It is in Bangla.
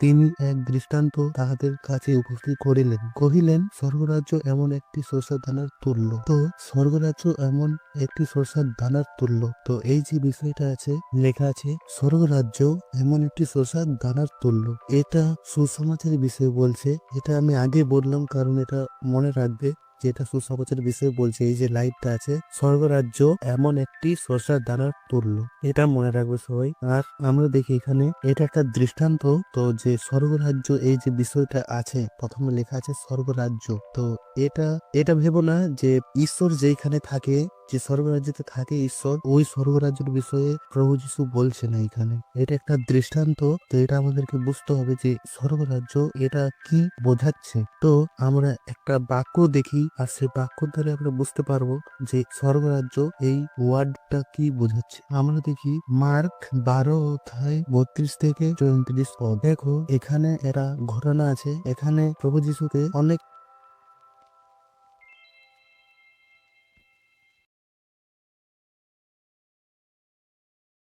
তিনি এক দৃষ্টান্ত তাহাদের কাছে উপস্থিত করিলেন, কহিলেন, স্বর্গরাজ্য এমন একটি সরষার দানার তুল্য। তো স্বর্গরাজ্য এমন একটি সরষার দানার তুল্য। তো এই যে বিষয়টা আছে, লেখা আছে স্বর্গরাজ্য এমন একটি সরষার দানার তুল্য। এটা সুসমাচার বিষয় বলছে। এটা আমি আগে বললাম কারণ এটা মনে রাখবে, যেটা সুসমাচার বিষয় বলছে। এই যে লাইটটা আছে, স্বর্গরাজ্য এমন একটি সরষার দানার তুল্য, এটা মনে রাখবে সবাই। আর আমরা দেখি এখানে এটা একটা দৃষ্টান্ত। তো যে স্বর্গরাজ্য এই যে বিষয়টা আছে, প্রথমে লেখা আছে স্বর্গরাজ্য। তো এটা এটা ভেবো না যে ঈশ্বর যেখানে থাকে, যে স্বর্গরাজ্যতে থাকে ঈশ্বর, ওই স্বর্গরাজ্যের বিষয়ে প্রভু যিশু বলছে না এখানে। এটা একটা দৃষ্টান্ত। তো এটা আমাদেরকে বুঝতে হবে যে স্বর্গরাজ্য এটা কি বোঝাচ্ছে। তো আমরা একটা বাক্য দেখি, আর সেই বাক্য দ্বারা আমরা বুঝতে পারবো যে স্বর্গরাজ্য এই ওয়ার্ডটা কি বোঝাচ্ছে। আমরা দেখি মার্ক 12 অধ্যায় 32 থেকে 34 পদ। দেখো এখানে একটা ঘটনা আছে। এখানে প্রভু যিশুকে অনেক